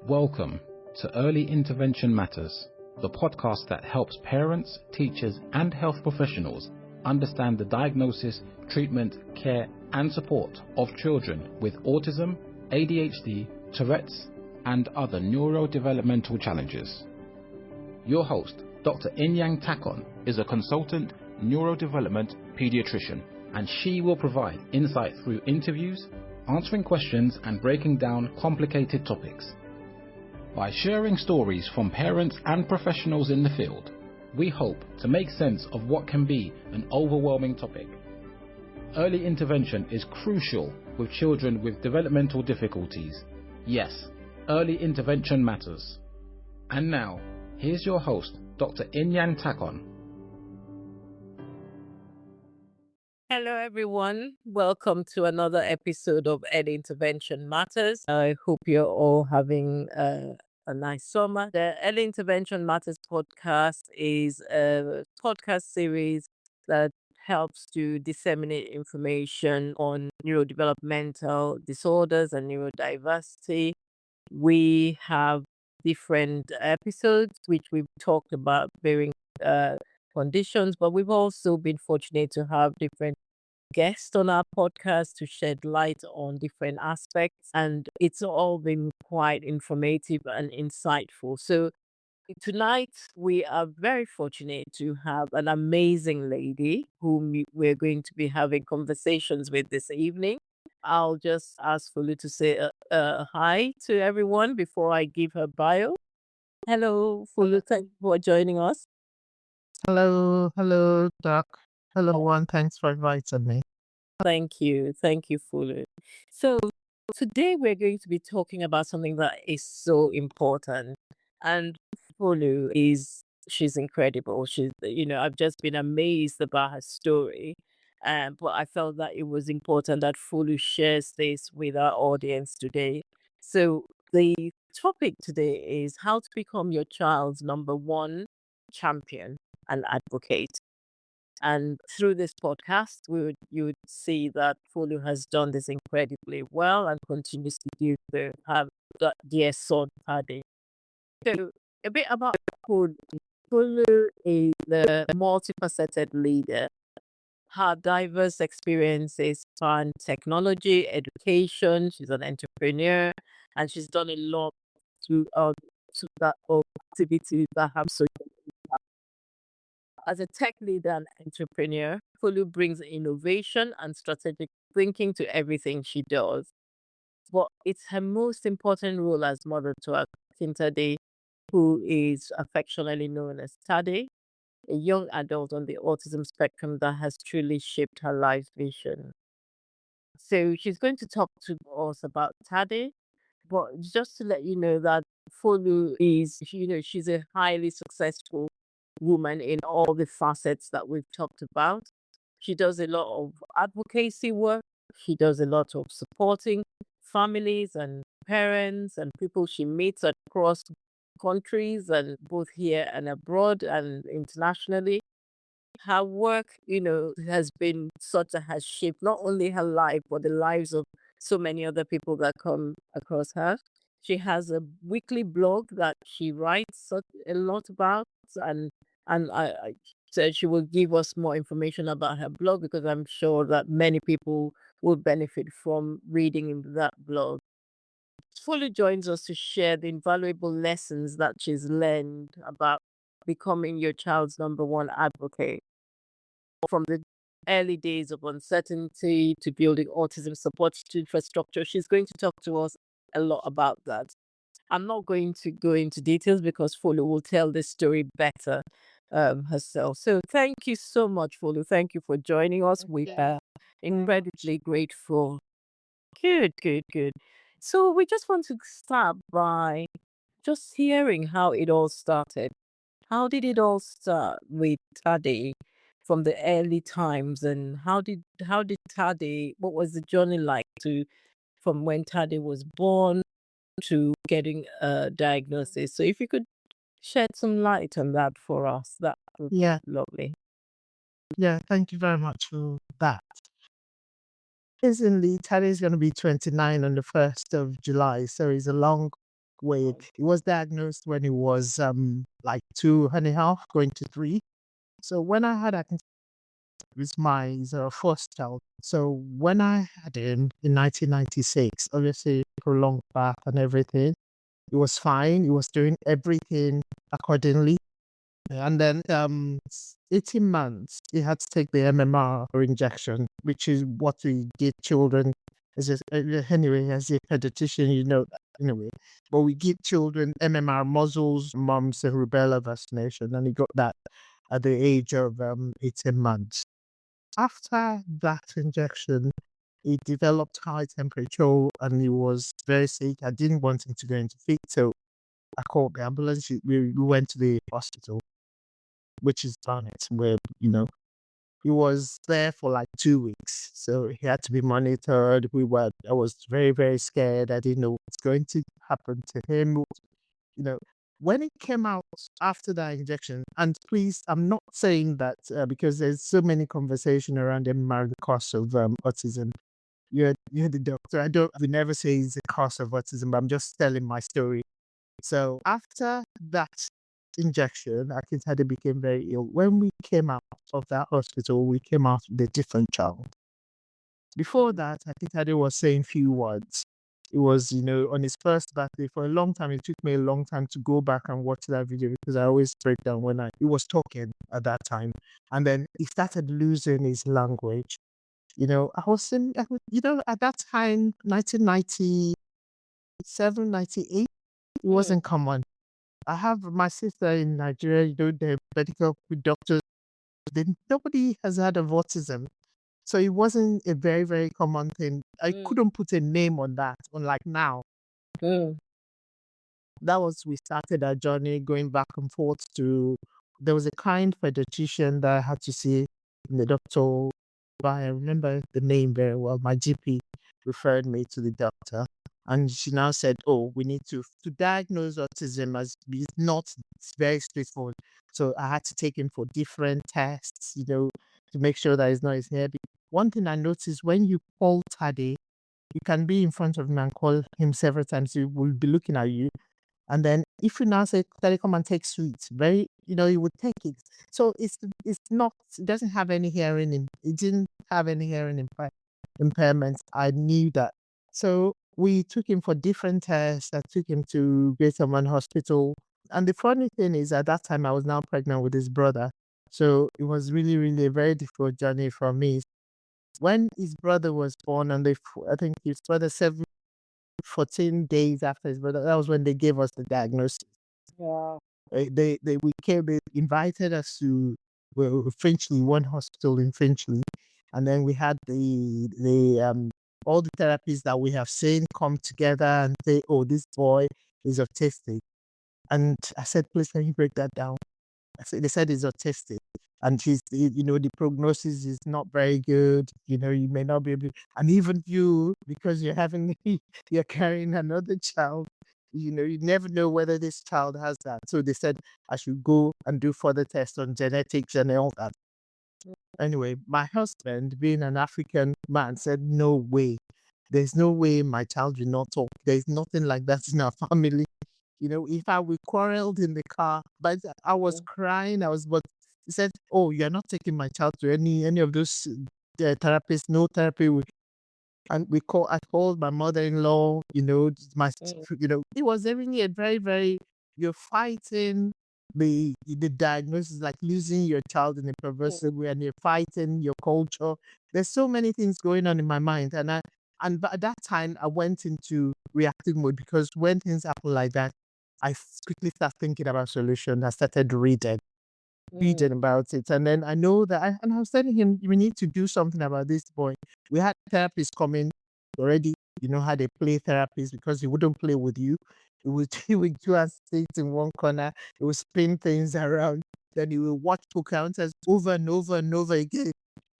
Welcome to Early Intervention Matters, the podcast that helps parents, teachers, and health professionals understand the diagnosis, treatment, care, and support of children with autism, ADHD, Tourette's, and other neurodevelopmental challenges. Your host, Dr. Inyang Takon, is a consultant neurodevelopment pediatrician, and she will provide insight through interviews, answering questions, and breaking down complicated topics. By sharing stories from parents and professionals in the field, we hope to make sense of what can be an overwhelming topic. Early intervention is crucial with children with developmental difficulties. Yes, early intervention matters. And now, here's your host, Dr. Inyang Takon. Hello, everyone. Welcome to another episode of Early Intervention Matters. I hope you're all having a nice summer. The Early Intervention Matters podcast is a podcast series that helps to disseminate information on neurodevelopmental disorders and neurodiversity. We have different episodes which we've talked about varying conditions, but we've also been fortunate to have different guests on our podcast to shed light on different aspects, and it's all been quite informative and insightful. So tonight we are very fortunate to have an amazing lady whom we're going to be having conversations with this evening. I'll just ask Fulu to say hi to everyone before I give her bio. Hello, Fulu. Thank you for joining us. Hello, Doc. Hello, everyone. Thanks for inviting me. Thank you, Fulu. So today we're going to be talking about something that is so important, and Fulu she's incredible. I've just been amazed about her story, but I felt that it was important that Fulu shares this with our audience today. So the topic today is how to become your child's number one champion and advocate. And through this podcast, you would see that Folu has done this incredibly well and continues to do so. Have that dear son Tadi. So a bit about Folu. Folu is the multifaceted leader. Her diverse experiences span technology, education. She's an entrepreneur, and she's done a lot to that activities that have social impact. As a tech leader and entrepreneur, Fulu brings innovation and strategic thinking to everything she does. But it's her most important role as mother to her Tade, who is affectionately known as Tade, a young adult on the autism spectrum that has truly shaped her life vision. So she's going to talk to us about Tade, but just to let you know that Fulu she's a highly successful woman in all the facets that we've talked about. She does a lot of advocacy work. She does a lot of supporting families and parents and people she meets across countries, and both here and abroad and internationally. Her work, has been such that has shaped not only her life, but the lives of so many other people that come across her. She has a weekly blog that she writes a lot about, and I said she will give us more information about her blog because I'm sure that many people will benefit from reading in that blog. Fully joins us to share the invaluable lessons that she's learned about becoming your child's number one advocate. From the early days of uncertainty to building autism support infrastructure, she's going to talk to us a lot about that. I'm not going to go into details because Folu will tell this story better herself. So thank you so much, Folu. Thank you for joining us. We are incredibly grateful. Good. So we just want to start by just hearing how it all started. How did it all start with Tade from the early times, and how did Tade? What was the journey like from when Tade was born to getting a diagnosis? So if you could shed some light on that for us, that would be Yeah, lovely. thank you very much for that. Recently, Taddy is going to be 29 on the 1st of July, so he's a long He was diagnosed when he was like 2.5, going to 3. So when I had Atkinson, it was my first child. So when I had him in 1996, obviously prolonged birth and everything, it was fine. He was doing everything accordingly. And then 18 months, he had to take the MMR injection, which is what we give children. Anyway, as a pediatrician, you know that anyway. But we give children MMR, measles, mumps, and rubella vaccination, and he got that at the age of 18 months. After that injection, he developed high temperature and he was very sick. I didn't want him to go into fit, so I called the ambulance. We went to the hospital, which is Barnet, where, he was there for like 2 weeks. So he had to be monitored. I was very, very scared. I didn't know what's going to happen to him. When it came out after that injection, and please, I'm not saying that because there's so many conversation around the cause of autism. You're the doctor. We never say it's the cause of autism, but I'm just telling my story. So after that injection, Tadi became very ill. When we came out of that hospital, we came out with a different child. Before that, Tadi was saying few words. It was, on his first birthday for a long time. It took me a long time to go back and watch that video because I always break down when he was talking at that time. And then he started losing his language. At that time, 1997, 98, it wasn't common. I have my sister in Nigeria, the medical doctors, nobody has heard of autism. So it wasn't a very, very common thing. I couldn't put a name on that, unlike now. We started our journey going back and forth there was a kind pediatrician that I had to see in the doctor. I remember the name very well. My GP referred me to the doctor. And she now said, oh, we need to diagnose autism it's very straightforward. So I had to take him for different tests, to make sure that it's not his hair. One thing I noticed, when you call Tade, you can be in front of him and call him several times. He will be looking at you. And then if you now say, Tade, come and take sweets, he would take it. So it doesn't have any it didn't have any hearing impairments. I knew that. So we took him for different tests. I took him to Great Ormond Hospital. And the funny thing is, at that time, I was now pregnant with his brother. So it was really, really a very difficult journey for me. When his brother was born, and I think his brother 14 days after his brother, that was when they gave us the diagnosis. Wow. They invited us to Finchley, one hospital in Finchley, and then we had all the therapists that we have seen come together and say, oh, this boy is autistic. And I said, please, can you break that down? They said he's autistic. And the prognosis is not very good. You may not be able, and even you, because you're carrying another child, you never know whether this child has that. So they said I should go and do further tests on genetics and all that. Anyway, my husband, being an African man, said, no way. There's no way my child will not talk. There's nothing like that in our family. We quarreled in the car, but I was crying. But he said, oh, you're not taking my child to any of those therapists, no therapy. And I called my mother-in-law, it was really a very, very, you're fighting the diagnosis, like losing your child in a perversive way, and you're fighting your culture. There's so many things going on in my mind. And at that time, I went into reactive mode, because when things happen like that, I quickly start thinking about solution. I started reading about it. And then I know that, and I was telling him, we need to do something about this boy. We had therapists coming already, how they play therapists, because he wouldn't play with you. He would do and sit in one corner. He would spin things around. Then he would watch counters over and over and over again.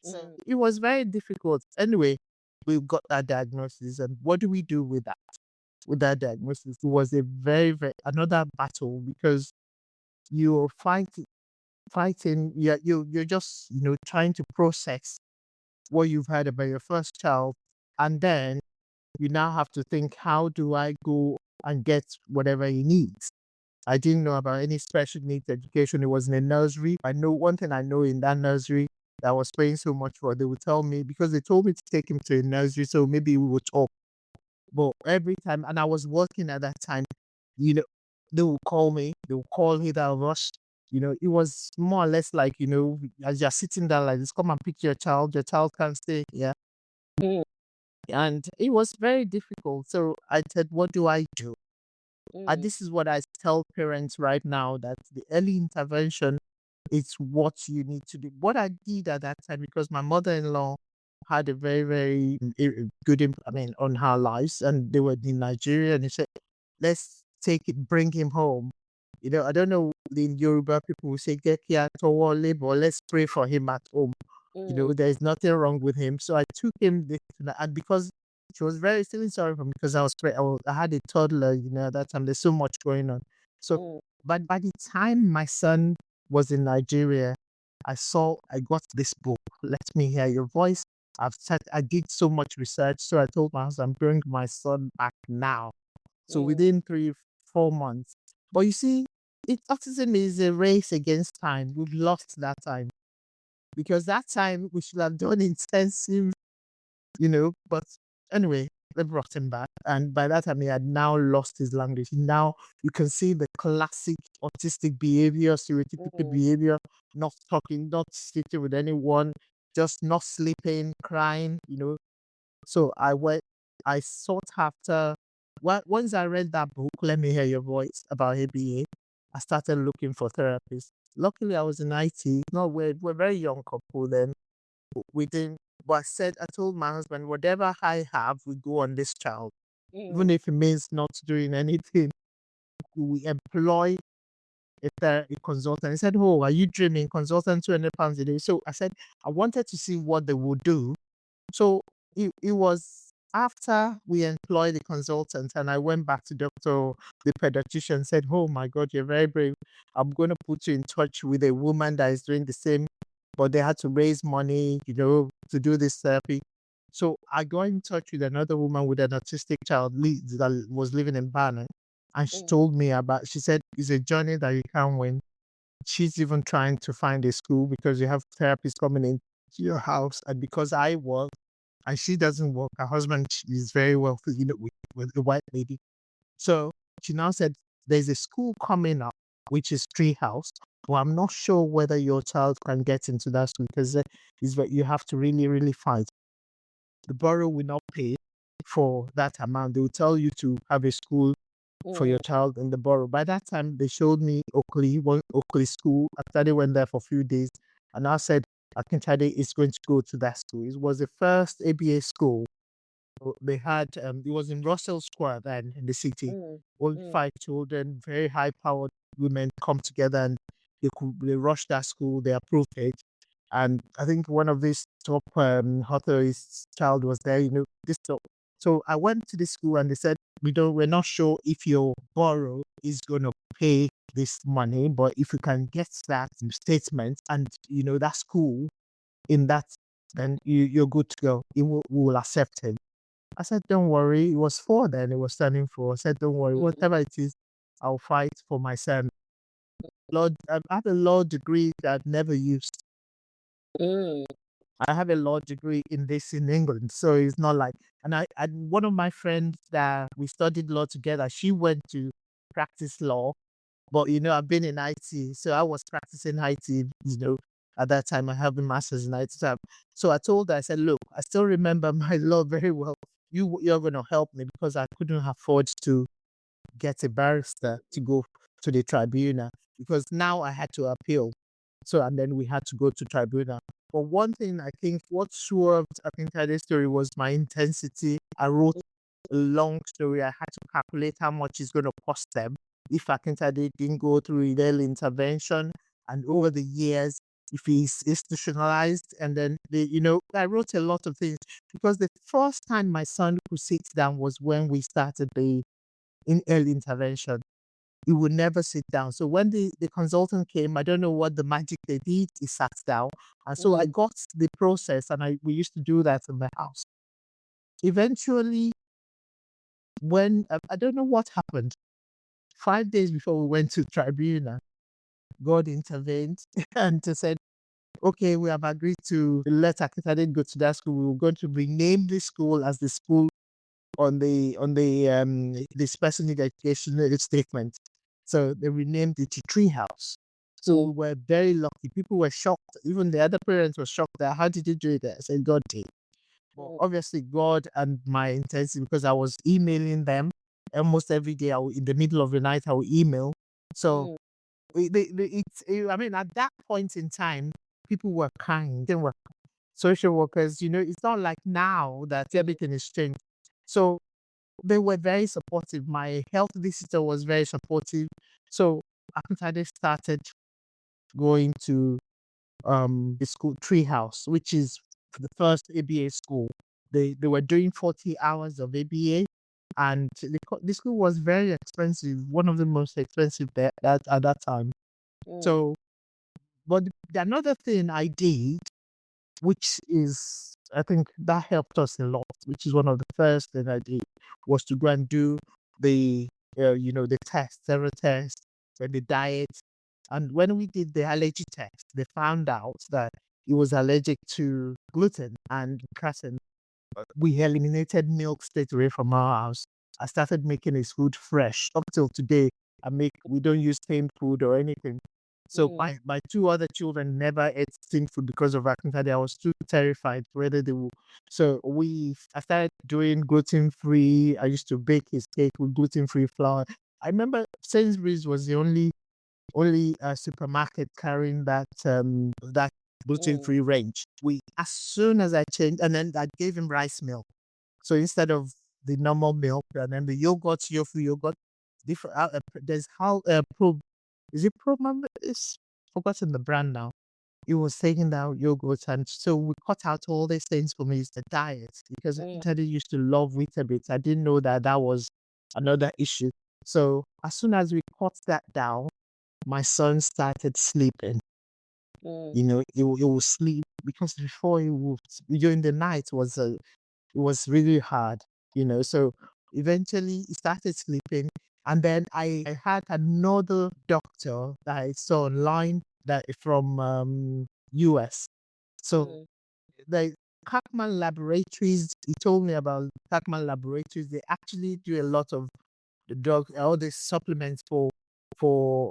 So it was very difficult. Anyway, we got that diagnosis. And what do we do with that? With that diagnosis, it was a very, very another battle, because you're fighting. You're just trying to process what you've heard about your first child, and then you now have to think, how do I go and get whatever he needs. I didn't know about any special needs education. It was in a nursery. I know one thing I know in that nursery that I was paying so much for, they would tell me, because they told me to take him to a nursery, so maybe we would talk. But every time, and I was working at that time, you know, they will call me, they will call either of us. It was more or less like, as you're sitting there like this, come and pick your child can't stay here. Mm, And it was very difficult. So I said, what do I do? And mm, this is what I tell parents right now, that the early intervention is what you need to do. What I did at that time, because my mother-in-law had a very, very good, on her lives, and they were in Nigeria, and he said, let's bring him home. I don't know, in Yoruba, people will say, get here toward labor, let's pray for him at home. mm, There's nothing wrong with him. So I took him and because she was very feeling sorry for me, because I had a toddler, at that time. There's so much going on. So, mm, but by the time my son was in Nigeria, I got this book, Let Me Hear Your Voice. I did so much research. So I told my husband, bring my son back now. So mm, within 3-4 months. But you see, autism is a race against time. We've lost that time, because that time we should have done intensive, but anyway, they brought him back. And by that time, he had now lost his language. Now you can see the classic autistic behavior, stereotypical mm, behavior, not talking, not sitting with anyone, just not sleeping, crying. So I sought after, once I read that book, Let Me Hear Your Voice, about ABA, I started looking for therapists. Luckily, I was in IT. No, we're a very young couple then. We didn't, but I told my husband, whatever I have, we go on this child. mm, Even if it means not doing anything, we employ a consultant. He said, oh, are you dreaming? Consultant, £200 a day. So I said, I wanted to see what they would do. So it was after we employed the consultant, and I went back to the pediatrician, said, oh my God, you're very brave. I'm going to put you in touch with a woman that is doing the same, but they had to raise money, to do this therapy. So I got in touch with another woman with an autistic child that was living in Ghana. And she mm, told me she said, it's a journey that you can't win. She's even trying to find a school, because you have therapists coming in to your house. And because I work and she doesn't work, her husband is very wealthy, with a white lady. So she now said, there's a school coming up, which is Treehouse. Well, I'm not sure whether your child can get into that school, because you have to really, really fight. The borough will not pay for that amount. They will tell you to have a school for your mm, child in the borough. By that time, they showed me Oakley school. After they went there for a few days, and I said, I think Tade is going to go to that school. It was the first ABA school. They had, it was in Russell Square then in the city. mm, All mm, 5 children, very high powered women come together, and they rushed that school, they approved it. And I think one of these top authorities' child was there, this top. So I went to the school, and they said, we're not sure if your borough is going to pay this money, but if you can get that statement and, that school in that, then you're good to go. We will accept him. I said, don't worry. It was 4 then, it was standing for. I said, don't worry. mm, Whatever it is, I'll fight for my son. Lord, I have a law degree that I've never used. mm, I have a law degree in England. So it's not like, and one of my friends that we studied law together, she went to practice law, but I've been in IT. So I was practicing IT, at that time. I have a master's in IT. So I told her, I said, look, I still remember my law very well. You're going to help me, because I couldn't afford to get a barrister to go to the tribunal, because now I had to appeal. So, and then we had to go to tribunal. But one thing I think what swerved, I think, this story was my intensity. I wrote a long story. I had to calculate how much it's going to cost them if Akintade didn't go through early intervention. And over the years, if he's institutionalized, and then I wrote a lot of things, because the first time my son could sit down was when we started in early intervention. He would never sit down. So when the consultant came, I don't know what the magic they did, he sat down. And so I mm, got the process, and we used to do that in the house. Eventually, when I don't know what happened. 5 days before we went to tribunal, God intervened and said, okay, we have agreed to let Akitade go to that school. We were going to rename the school as the school on the special need education statement. So they renamed it to Tree House. So we were very lucky. People were shocked. Even the other parents were shocked that how did you do it? I said, God did. Well, obviously, God and my intention, because I was emailing them almost every day. In the middle of the night, I would email. So I mean, at that point in time, people were kind. They were social workers. It's not like now that everything is changed. So they were very supportive. My health visitor was very supportive. So after they started going to the school Treehouse, which is the first ABA school. They were doing 40 hours of ABA, and the school was very expensive, one of the most expensive there at that time. So, but another thing I did, which is, I think that helped us a lot, which is one of the first things I did, was to go and do the the test, several tests, and the diet. And when we did the allergy test, they found out that he was allergic to gluten and casein. We eliminated milk straight away from our house. I started making his food fresh. Up till today, we don't use steamed food or anything. So my two other children never ate steamed food because of acne. I was too terrified whether they would. So I started doing gluten free. I used to bake his cake with gluten free flour. I remember Sainsbury's was the only supermarket carrying that gluten free range. As soon as I changed, and then I gave him rice milk. So instead of the normal milk, and then the yogurt, Yofu yogurt, different. There's how Pro. Is it Pro? It's forgotten the brand now. He was taking down yogurt, and so we cut out all these things for me. It's the diet, because Tadi used to love Weetabix. I didn't know that was another issue. So as soon as we cut that down, my son started sleeping. He will sleep, because before during the night it was really hard. So eventually he started sleeping, and then I had another doctor that I saw online that from US. So the Kackman Laboratories, he told me about Kackman Laboratories. They actually do a lot of the drug, all the supplements for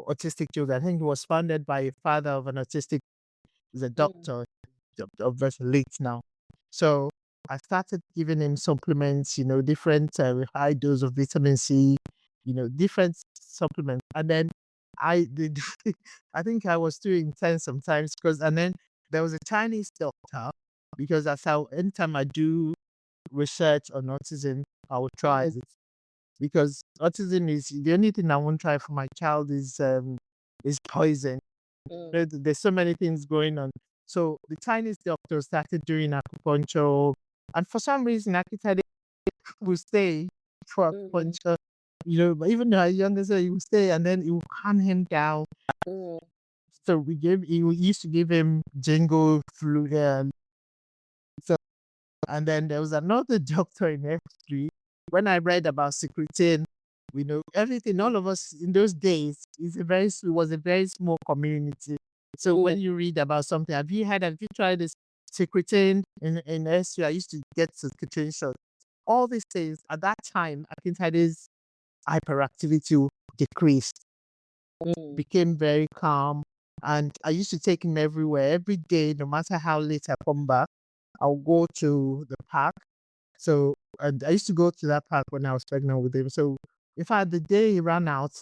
autistic children. I think it was founded by a father of an autistic, he's a doctor, very late now. So I started giving him supplements, different high dose of vitamin C, different supplements. And then I did, I think I was too intense sometimes, and then there was a Chinese doctor, because anytime I do research on autism, I will try it. Because autism is the only thing I won't try for my child is poison. There's so many things going on. So the Chinese doctor started doing acupuncture, and for some reason, Akitade will stay for acupuncture. But even though younger, so he will stay, and then it will calm him down. So we used to give him Jingo flu, and then there was another doctor in F3. When I read about secretin, everything, all of us in those days, it was a very small community. So when you read about something, have you tried this secretin in S3? I used to get secretin shots. All these things, at that time, Akintade's hyperactivity decreased, became very calm. And I used to take him everywhere, every day, no matter how late I come back. I'll go to the park. So and I used to go to that park when I was pregnant with him. So in fact, the day he ran out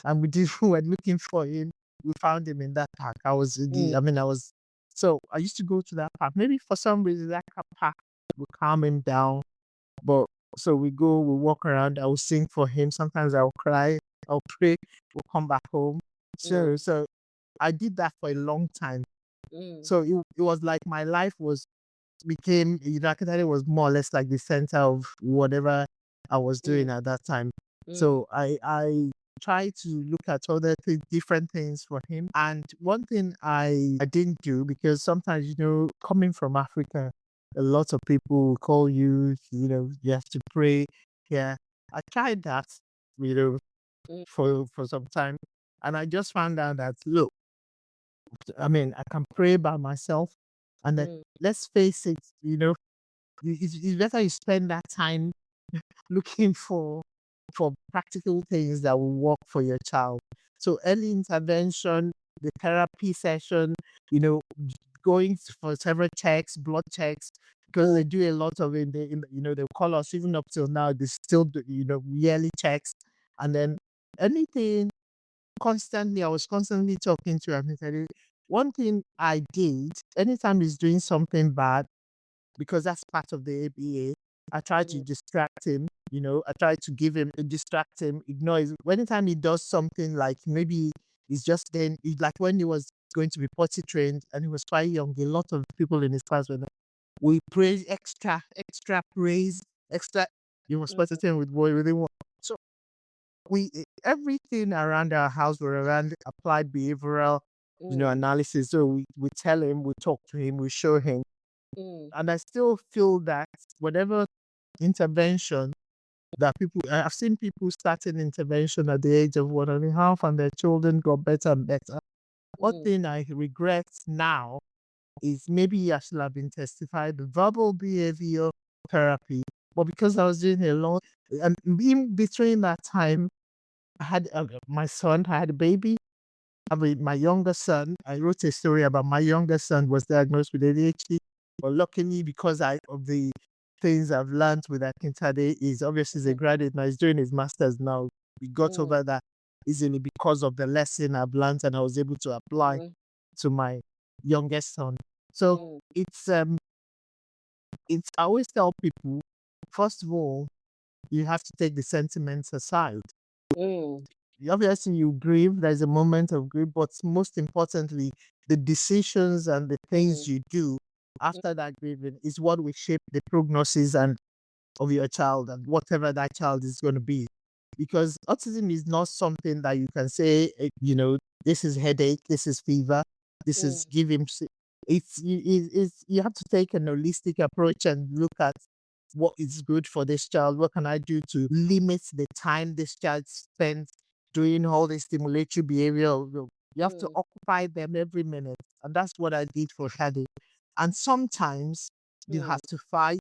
and we were looking for him, we found him in that park. So I used to go to that park. Maybe for some reason that park would calm him down. But so we walk around, I will sing for him. Sometimes I'll cry, I'll pray, we'll come back home. So I did that for a long time. So it was like my life became, Akitade was more or less like the center of whatever I was doing at that time. So I tried to look at other different things for him. And one thing I didn't do, because sometimes, coming from Africa, a lot of people will call you, you have to pray. Yeah. I tried that, for some time, and I just found out that, look, I mean, I can pray by myself, and then let's face it, it's better you spend that time looking for practical things that will work for your child. So early intervention, the therapy session, you know, going for several checks, blood checks, because they do a lot of it. They call us even up till now. They still do, yearly checks, and then anything constantly. I was constantly talking to him. He said, one thing I did anytime he's doing something bad, because that's part of the ABA. I try to distract him, I try to distract him, ignore his, anytime he does something like maybe he's just then, like when he was going to be potty trained and he was quite young, a lot of people in his class were, we praise extra praise, extra, you must potty train with boy really want. So everything around our house were around applied behavioral, analysis. So we tell him, we talk to him, we show him. And I still feel that whatever intervention that I've seen people starting intervention at the age of 1.5 and their children got better and better. One thing I regret now is maybe I should have been testified the verbal behavior therapy, but because I was doing a lot, and in between that time, I had my son, I had a baby. I mean, my younger son, I wrote a story about my younger son was diagnosed with ADHD. But luckily, because of the things I've learned with Tade, is obviously he's a graduate now, he's doing his master's now. We got over that easily because of the lesson I've learned and I was able to apply to my youngest son. So I always tell people, first of all, you have to take the sentiments aside. Obviously you grieve, there's a moment of grief, but most importantly, the decisions and the things you do after that grieving is what will shape the prognosis and of your child and whatever that child is going to be. Because autism is not something that you can say, this is headache, this is fever, this is give him. You have to take an holistic approach and look at what is good for this child. What can I do to limit the time this child spends doing all the stimulatory behavior? You have to occupy them every minute. And that's what I did for Tadi. And sometimes you have to fight,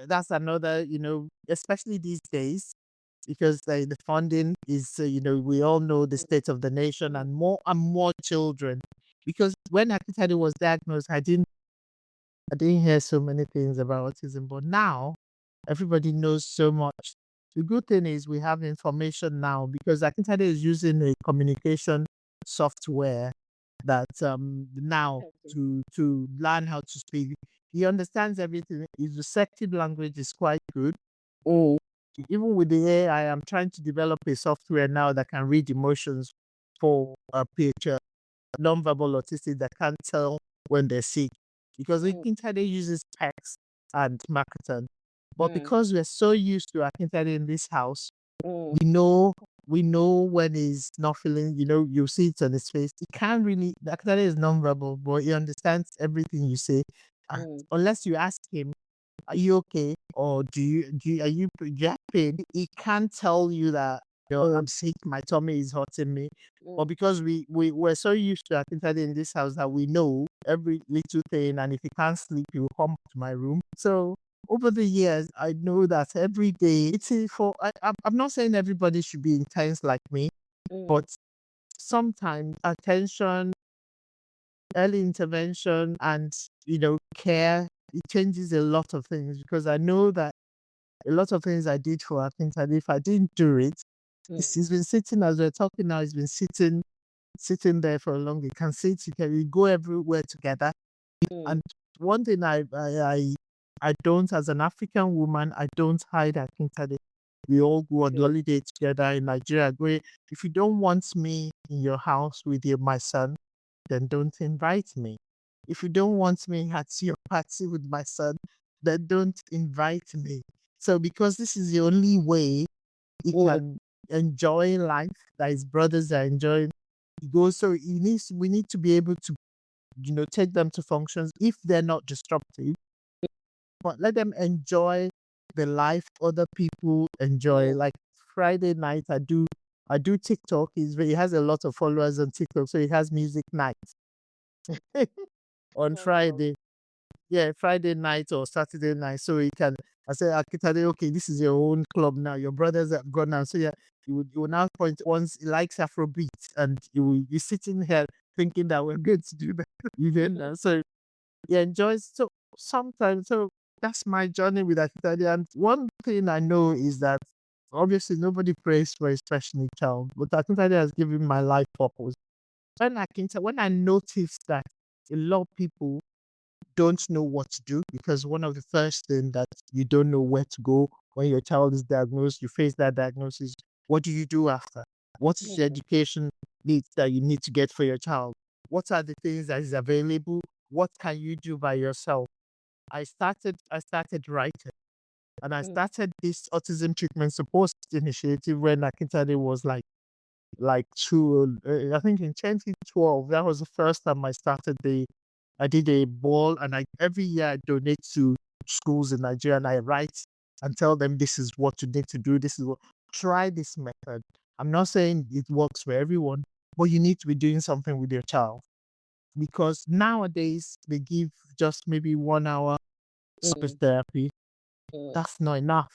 that's another, especially these days, because the funding is, we all know the state of the nation and more children. Because when Tadi was diagnosed, I didn't hear so many things about autism, but now everybody knows so much. The good thing is we have information now because Tade is using a communication software that now to learn how to speak. He understands everything. His receptive language is quite good. Even with the AI, I'm trying to develop a software now that can read emotions for a picture, non-verbal autistic that can't tell when they're sick. Because Tade uses text and marketing. But because we're so used to Tade in this house, we know when he's not feeling, you see it on his face. He can't really, Tade is non-verbal, but he understands everything you say. Unless you ask him, are you okay? Or do you have pain? He can't tell you that, I'm sick, my tummy is hurting me. But because we're so used to Tade in this house that we know every little thing, and if he can't sleep, he will come to my room. So over the years, I know that every day I'm not saying everybody should be intense like me, but sometimes attention, early intervention, and care, it changes a lot of things. Because I know that a lot of things I did for Tade, if I didn't do it, he's been sitting, as we're talking now, he's been sitting there for a long. He can sit, we go everywhere together. And one thing I don't, as an African woman, I don't hide Tade. We all go on holiday together in Nigeria. If you don't want me in your house with my son, then don't invite me. If you don't want me at your party with my son, then don't invite me. So because this is the only way he can enjoy life that his brothers are enjoying, so we need to be able to, take them to functions if they're not disruptive, but let them enjoy the life other people enjoy. Yeah. Like Friday night, I do TikTok. He has a lot of followers on TikTok, so he has music nights on Wow. Friday. Yeah, Friday night or Saturday night. So he can, I said, Akitade, okay, this is your own club now. Your brothers are gone now. So yeah, you will now point once he likes Afrobeat and you will be sitting here thinking that we're going to do that. So he enjoys. So sometimes, so that's my journey with Akitade. And one thing I know is that obviously nobody prays for a special needs child, but Akitade has given my life purpose. When I noticed that a lot of people don't know what to do, because one of the first thing that you don't know where to go when your child is diagnosed, you face that diagnosis. What do you do after? What is the Mm. education needs that you need to get for your child? What are the things that is available? What can you do by yourself? I started writing, and I Mm. started this autism treatment support initiative when Akintade was like two, I think in 2012, that was the first time I did a ball, and every year I donate to schools in Nigeria, and I write and tell them this is what you need to do. Try this method. I'm not saying it works for everyone, but you need to be doing something with your child, because nowadays they give just maybe 1 hour speech Mm. therapy. Mm. That's not enough.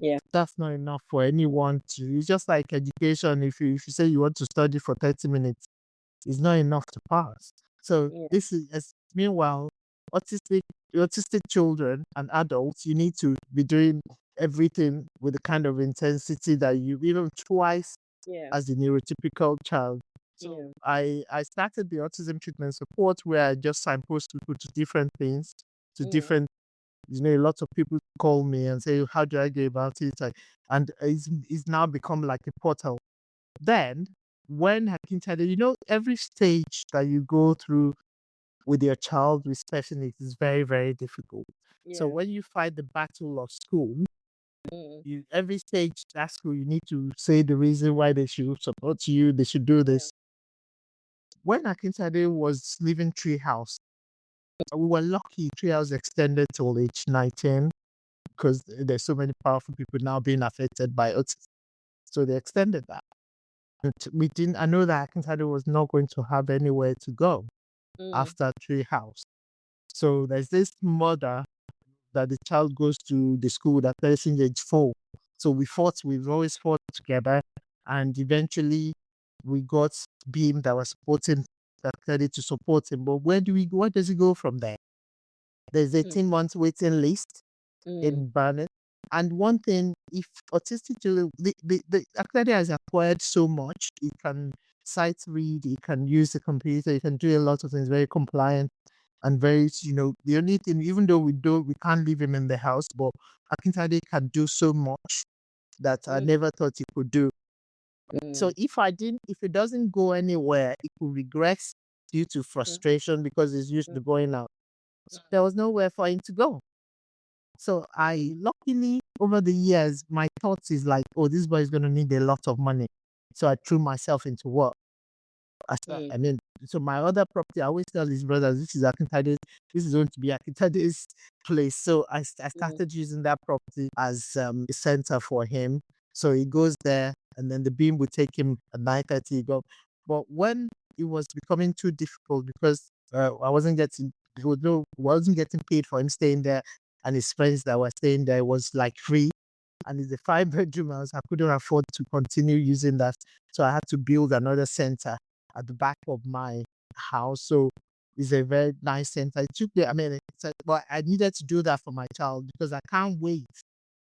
Yeah. That's not enough for anyone to. It's just like education. If you say you want to study for 30 minutes, it's not enough to pass. So Yeah. meanwhile, autistic autistic children and adults, you need to be doing everything with the kind of intensity that you even twice Yeah. as the neurotypical child. So Yeah. I started the autism treatment support, where I just signpost people to different things, to Mm. different, lots of people call me and say, how do I go about it? And it's now become like a portal. Then, when Hakim said, every stage that you go through with your child with special needs is very, very difficult. So Yeah. when you fight the battle of school, Mm. every stage that school, you need to say the reason why they should support you, they should do Yeah. this. When Hakim Tade was leaving Treehouse, we were lucky Treehouse extended till age 19, because there's so many powerful people now being affected by autism. So they extended that. We didn't. I know that Akintade was not going to have anywhere to go Mm. after Treehouse. So there's this mother that the child goes to the school that person age 4. So we've always fought together, and eventually we got Beam that was supporting Akintade to support him. But where does he go from there? There's Mm. 18 months waiting list Mm. in Barnet. And one thing, if autistic children, the Akade has acquired so much. He can sight read, he can use the computer, he can do a lot of things, very compliant and very, the only thing, even though we can't leave him in the house, but Akintade can do so much that I Mm. never thought he could do. So Mm. if it doesn't go anywhere, it could regress due to frustration because he's used to going out. So there was nowhere for him to go. So luckily, over the years, my thoughts is like, oh, this boy is going to need a lot of money. So I threw myself into work. Mm. I mean, so my other property, I always tell his brothers, this is going to be Akintade's place. So I Mm. started using that property as a center for him. So he goes there, and then the beam would take him at 9:30. Go, but when it was becoming too difficult, because I wasn't getting paid for him staying there, and his friends that were staying there was like free, and it's a 5 bedroom house. I couldn't afford to continue using that, so I had to build another center at the back of my house. So it's a very nice center. But I needed to do that for my child because I can't wait.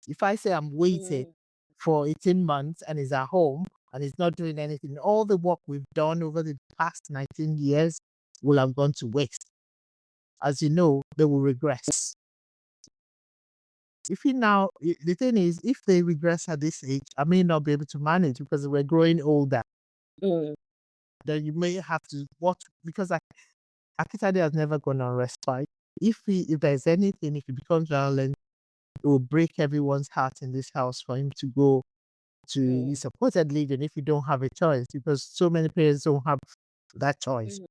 If I say I'm waiting Mm. for 18 months and he's at home and he's not doing anything, all the work we've done over the past 19 years will have gone to waste. As you know, they will regress. The thing is, if they regress at this age, I may not be able to manage because we're growing older. Mm. Then you may have to watch, because Akitade has never gone on respite. If there's anything, if he becomes violent, it will break everyone's heart in this house for him to go to Mm. supported living if you don't have a choice, because so many parents don't have that choice. Mm.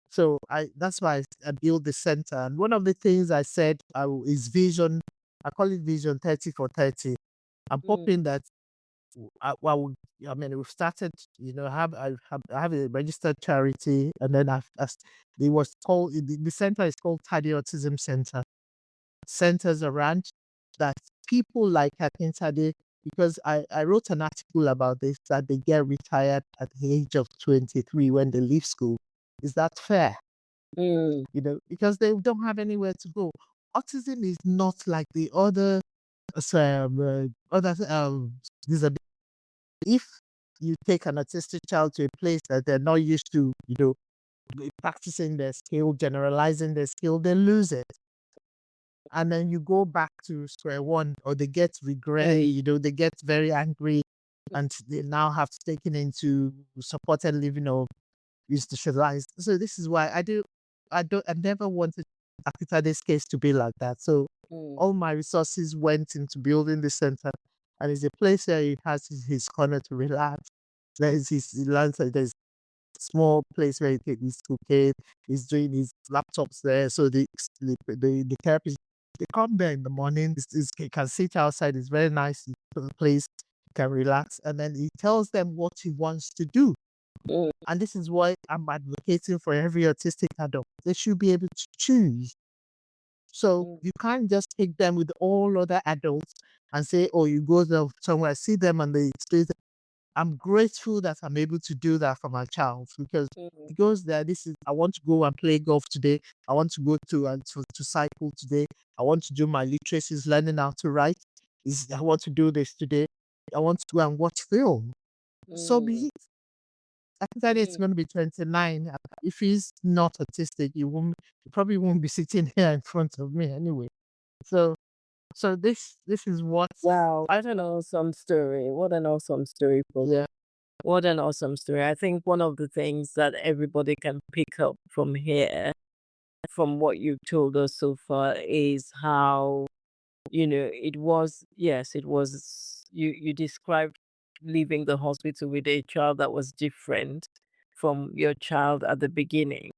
So that's why I built the center. And one of the things I said is vision I call it Vision 30 for 30. I'm hoping that we've started, I have a registered charity, and then it was called, the center is called Tadi Autism Center. Centers around that people like Tade, because I wrote an article about this, that they get retired at the age of 23 when they leave school. Is that fair? Because they don't have anywhere to go. Autism is not like the other disabilities. If you take an autistic child to a place that they're not used to, practicing their skill, generalizing their skill, they lose it. And then you go back to square one, or they get regret, they get very angry, and they now have to take it into supported living or institutionalized. So this is why I never wanted after this case to be like that. So all my resources went into building the center, and it's a place where he has his corner to relax. There's his lunch, there's small place where he takes his cooking, he's doing his laptops there. So the therapists, they come there in the morning, he can sit outside, it's very nice place, he can relax, and then he tells them what he wants to do. And this is why I'm advocating for every autistic adult. They should be able to choose. So you can't just take them with all other adults and say, oh, you go there somewhere, see them and they explain. I'm grateful that I'm able to do that for my child, because he goes there. I want to go and play golf today. I want to go to cycle today. I want to do my literacies, learning how to write. I want to do this today. I want to go and watch film. So be it. I think that it's going to be 29. If he's not autistic, he probably won't be sitting here in front of me anyway. So this is what. Wow, what an awesome story. What an awesome story, Folu. Yeah. What an awesome story. I think one of the things that everybody can pick up from here, from what you've told us so far, is how, it was, yes, it was, you described leaving the hospital with a child that was different from your child at the beginning.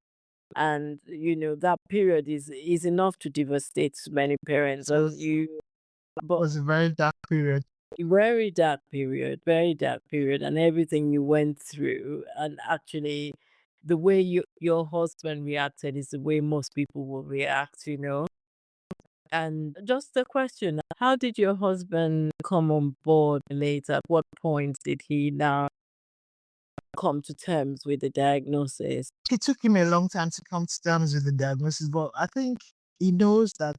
And, that period is enough to devastate many parents. It But was a very dark period. very dark period, and everything you went through, and actually the way your husband reacted is the way most people will react. And just a question, how did your husband come on board later? At what point did he now come to terms with the diagnosis? It took him a long time to come to terms with the diagnosis, but I think he knows that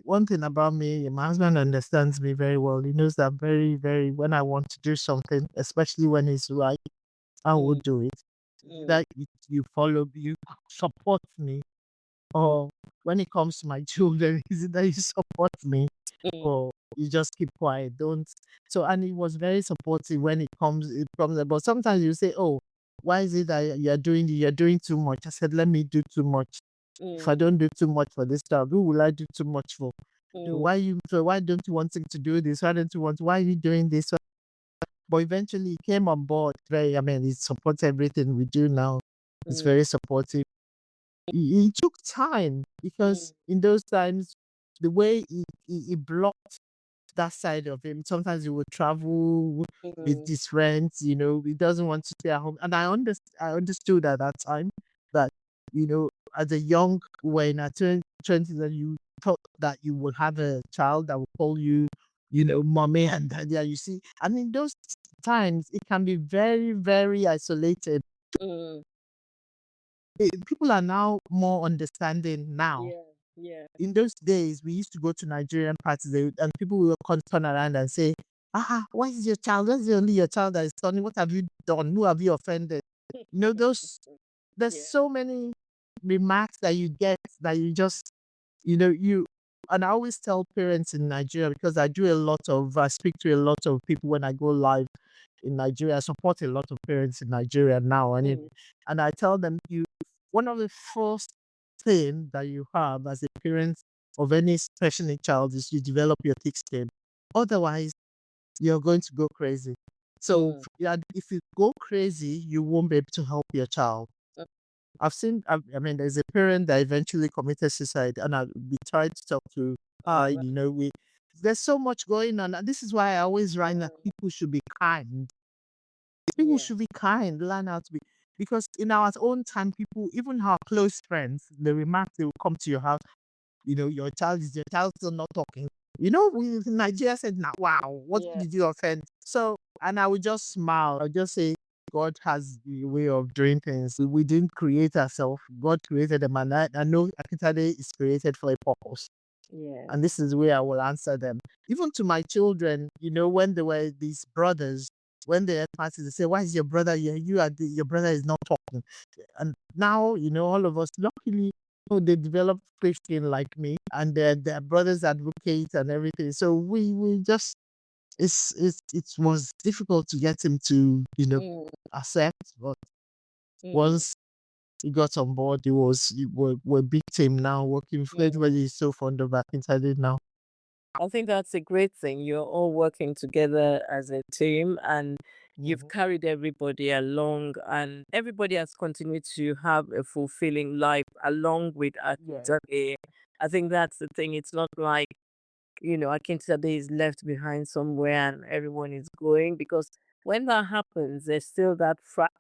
one thing about me, my husband understands me very well. He knows that very, very, when I want to do something, especially when it's right, I will do it. That you support me, or when it comes to my children, is it that you support me, or you just keep quiet? Don't. So, and he was very supportive when it comes, but sometimes you say, oh, why is it that you're doing too much? I said, let me do too much. If I don't do too much for this child, who will I do too much for? So why don't you want him to do this? Why are you doing this? But eventually he came on board. He supports everything we do now. He's very supportive. He took time, because in those times, the way he blocked that side of him, sometimes he would travel with his friends, he doesn't want to stay at home. And I understood at that time that, as a young, when I turned 20, that you thought that you would have a child that will call you, mommy and daddy. And you see, and in those times, it can be very, very isolated. People are now more understanding now. Yeah. In those days, we used to go to Nigerian parties, and people will turn around and say, why is your child? That's only your child that is turning. What have you done? Who have you offended? There's so many remarks that you get that you just, and I always tell parents in Nigeria, because I speak to a lot of people when I go live in Nigeria. I support a lot of parents in Nigeria now. And I tell them, one of the first thing that you have as a parent of any special needs child is you develop your thick skin. Otherwise, you're going to go crazy. So if you go crazy, you won't be able to help your child. There's a parent that eventually committed suicide, and we tried to talk to her, there's so much going on. And this is why I always write that people should be kind. People should be kind, learn how to be. Because in our own time, people, even our close friends, the remark they will come to your house, your child's still not talking. We in Nigeria said, now, wow, what did you offend? So, and I would just smile. I'll just say, God has the way of doing things. We didn't create ourselves. God created them. And I know Akintade is created for a purpose. Yeah. And this is where I will answer them. Even to my children, when they were these brothers, when they had parties, they say, why is your brother here? Your brother is not talking. And now, all of us, luckily, they developed thick skin like me, and their brothers advocate and everything. So we just, it was difficult to get him to, accept. But once he got on board, we're a big team now, working. Everybody is so fond of Akintade now. I think that's a great thing. You're all working together as a team, and you've carried everybody along, and everybody has continued to have a fulfilling life along with Akintade. I think that's the thing. It's not like, Akintade is left behind somewhere and everyone is going, because when that happens, there's still that fracture.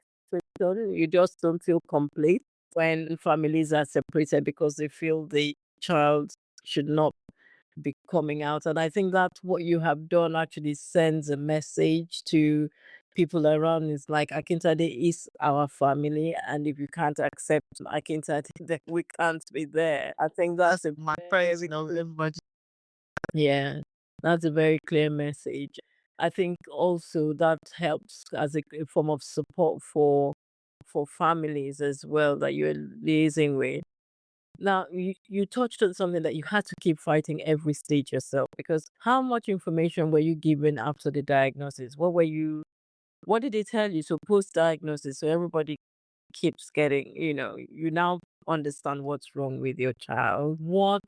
You just don't feel complete when families are separated because they feel the child should not be coming out. And I think that's what you have done actually sends a message to people around. It's like Akintade is our family, and if you can't accept Akintade, then we can't be there. I think that's a My friends, very everybody. yeah, that's a very clear message. I think also that helps as a form of support for families as well that you're liaising with. Now, you touched on something that you had to keep fighting every stage yourself, because how much information were you given after the diagnosis? What did they tell you? So post-diagnosis, so everybody keeps getting, you now understand what's wrong with your child. What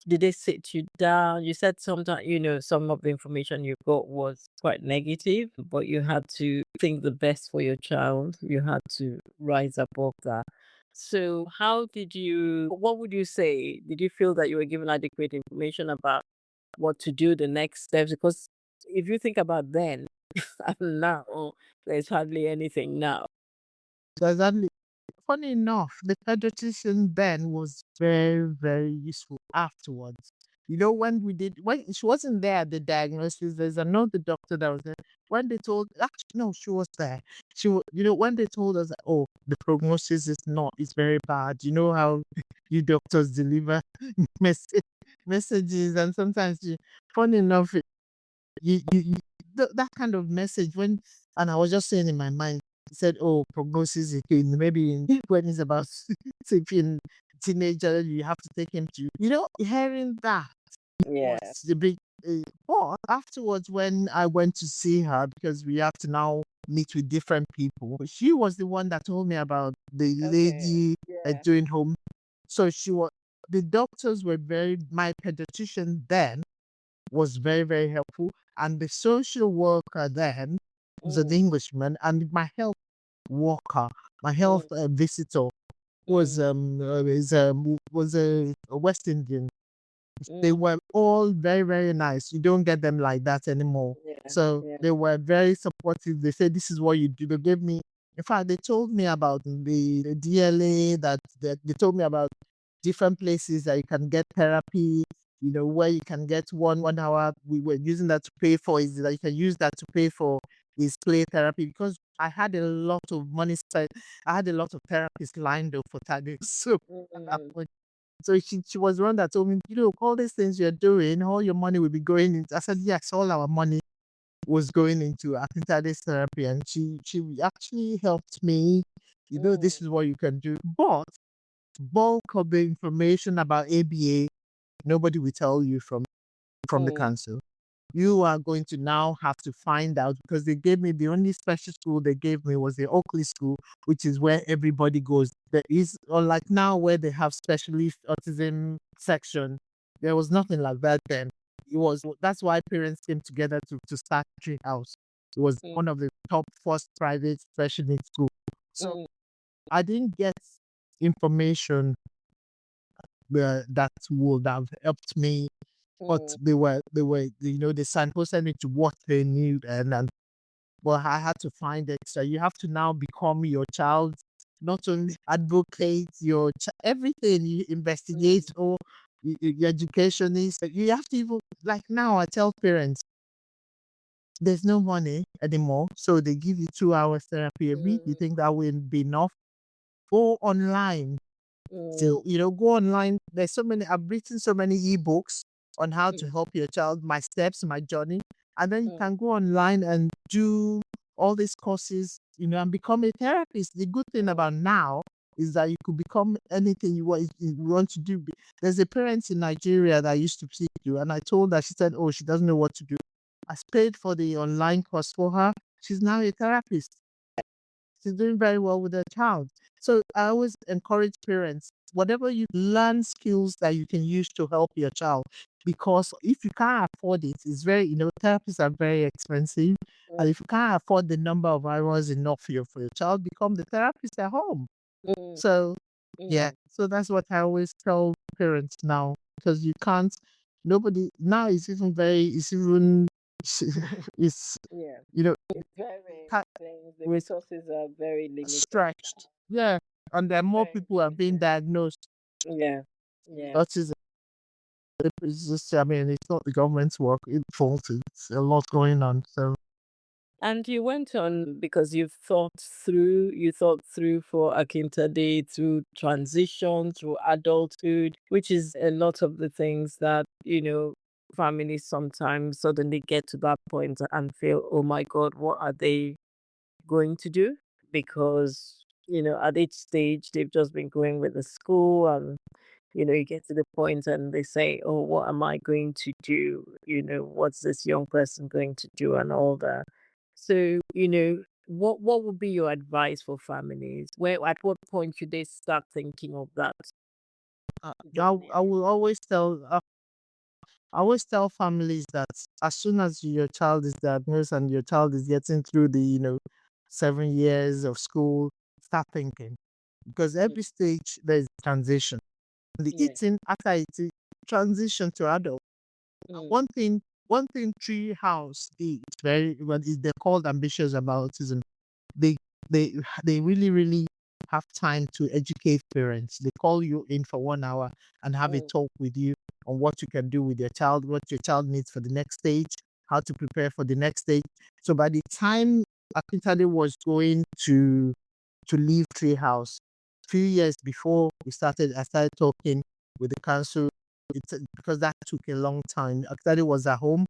did they sit you down? You said sometimes, some of the information you got was quite negative, but you had to think the best for your child. You had to rise above that. So, what would you say? Did you feel that you were given adequate information about what to do, the next steps? Because if you think about then and now, there's hardly anything now. Exactly. Funny enough, the pediatrician then was very, very useful afterwards. When she wasn't there at the diagnosis, there's another doctor that was there. When they actually, no, she was there. When they told us, oh, the prognosis is very bad. You know how you doctors deliver messages, and sometimes, funny enough, that kind of message and I was just saying in my mind, he said, oh, prognosis is in maybe when he's about to be a teenager, you have to take him to, hearing that Yeah. was the big, but afterwards, when I went to see her, because we have to now meet with different people, she was the one that told me about the lady doing home. So the doctors were my pediatrician then was very, very helpful. And the social worker then was an Englishman, and my health worker, my health visitor was a West Indian. They were all very, very nice. You don't get them like that anymore. So they were very supportive. They said, this is what you do. They gave me, in fact, they told me about the DLA, that they told me about different places that you can get therapy, where you can get 1 hour. We were using that to pay for, is that you can use that to pay for is play therapy, because I had a lot of money spent. I had a lot of therapists lined up for Tadi. So at that point, so she was the one that told me, all these things you're doing, all your money will be going into. I said, yes, all our money was going into Akintades therapy, and she actually helped me. This is what you can do. But bulk of the information about ABA, nobody will tell you from the council. You are going to now have to find out, because they gave me the only special school they gave me was the Oakley school, which is where everybody goes. There is, unlike now where they have specialist autism section, there was nothing like that then. That's why parents came together to start Tree House. It was one of the top first private special needs school. So I didn't get information that would have helped me but Mm, they signposted me to what they knew, and well, I had to find extra. You have to now become your child, not only advocate everything. You investigate mm, or your education is. You have to even, like, now I tell parents there's no money anymore, so they give you 2 hours therapy a week. You mm, think that will be enough? Go online. mm, So, go online. There's so many, I've written so many ebooks on how to mm, help your child, my steps, my journey. And then you mm, can go online and do all these courses, and become a therapist. The good thing about mm, now is that you could become anything you want to do. There's a parent in Nigeria that I used to speak to, and I told her, she said, oh, she doesn't know what to do. I paid for the online course for her. She's now a therapist. She's doing very well with her child. So I always encourage parents, whatever you learn skills that you can use to help your child. Because if you can't afford it, it's therapists are very expensive. mm, And if you can't afford the number of hours enough for your child, become the therapist at home. mm, So yeah, mm. so that's what I always tell parents now. Because you can't, nobody now it's even it's Yeah. you know It's very ca- things. The resources are very limited. stretched. Yeah. And then more Very people are being limited. diagnosed Yeah. with Yeah. autism. It's just, I mean, it's not the government's work, it's fault. It's a lot going on. So, And you went on because you thought through for Tade through transition, through adulthood, which is a lot of the things that, families sometimes suddenly get to that point and feel, oh my God, what are they going to do? Because, at each stage, they've just been going with the school and you get to the point and they say, oh, what am I going to do? What's this young person going to do and all that. So, what would be your advice for families? At what point should they start thinking of that journey? I will always tell families that as soon as your child is diagnosed and your child is getting through the 7 years of school, start thinking, because Mm, every stage there is transition. The yeah. eating after eating, transition to adult. Mm, One thing Tree House is very well is they're called ambitious about autism. They they they really really have time to educate parents. They call you in for 1 hour and have a mm, talk with you on what you can do with your child, what your child needs for the next stage, how to prepare for the next stage. So by the time Akintade was going to leave Treehouse, few years before I started talking with the council. Because that took a long time. Akintade was at home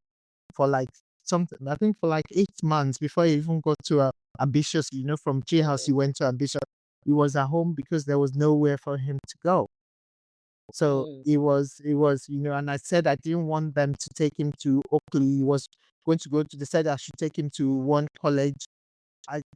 for like something, I think for like 8 months before he even got to Ambitious. From Treehouse, he mm, went to Ambitious. He was at home because there was nowhere for him to go. So mm, and I said I didn't want them to take him to Oakley. He was going to go to, they said I should take him to one college.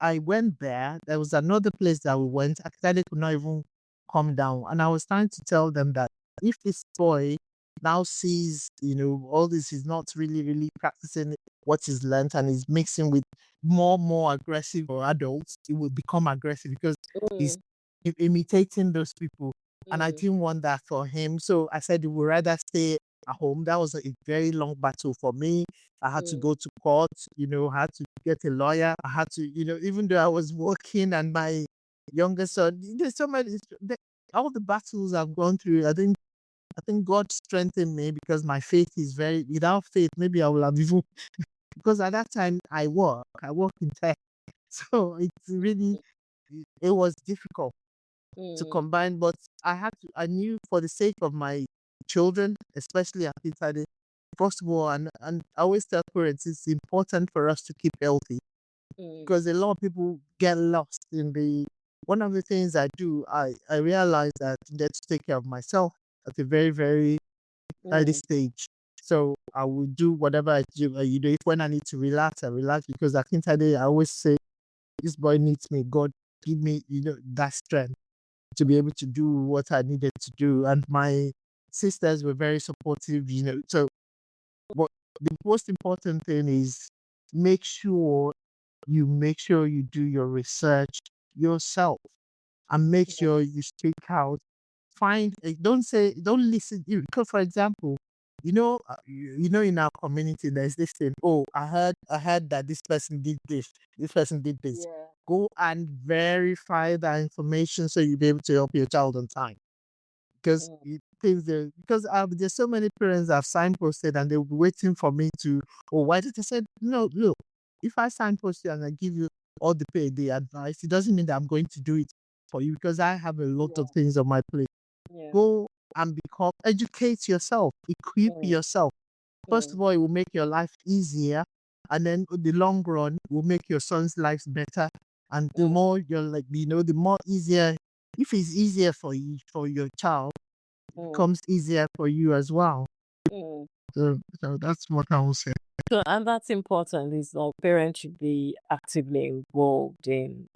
I went there. There was another place that we went. Akitade could not even come down. And I was trying to tell them that if this boy now sees, all this, he's not really, really practicing what he's learned and he's mixing with more aggressive or adults, he will become aggressive because he's mm, imitating those people. And I mm, didn't want that for him. So I said he would rather stay at home. That was a very long battle for me. I had to mm, go to court, I had to get a lawyer. I had to, even though I was working and my younger son, there's so many, all the battles I've gone through, I think God strengthened me because my faith is without faith, maybe I will have even, because at that time I work in tech. So it's really, it was difficult to mm, combine, but I knew for the sake of my children, especially at Tade, first of all, and I always tell parents it's important for us to keep healthy mm, because a lot of people get lost in one of the things I do, I realize that I need to take care of myself at a very, very early mm, stage. So I will do whatever I do. If when I need to relax, I relax because I think I always say, this boy needs me. God, give me, that strength to be able to do what I needed to do. And my sisters were very supportive, So, but the most important thing is make sure you do your research yourself and make yeah, sure you speak out. Don't listen. Because, for example, in our community, there's this thing. Oh, I heard that this person did this person did this. Yeah. Go and verify that information so you'll be able to help your child on time. Because there's so many parents that have signposted and they'll be waiting for me to. Oh, why did I say no? Look, if I signpost you and I give you all the advice, it doesn't mean that I'm going to do it for you because I have a lot of things on my plate. Yeah. Go and educate yourself, equip yourself. First of all, it will make your life easier, and then in the long run, it will make your son's life better. And the more you're like, the more easier. If it's easier for you, for your child, it becomes easier for you as well. So that's what I will say. So, and that's important is our parents should be actively involved in,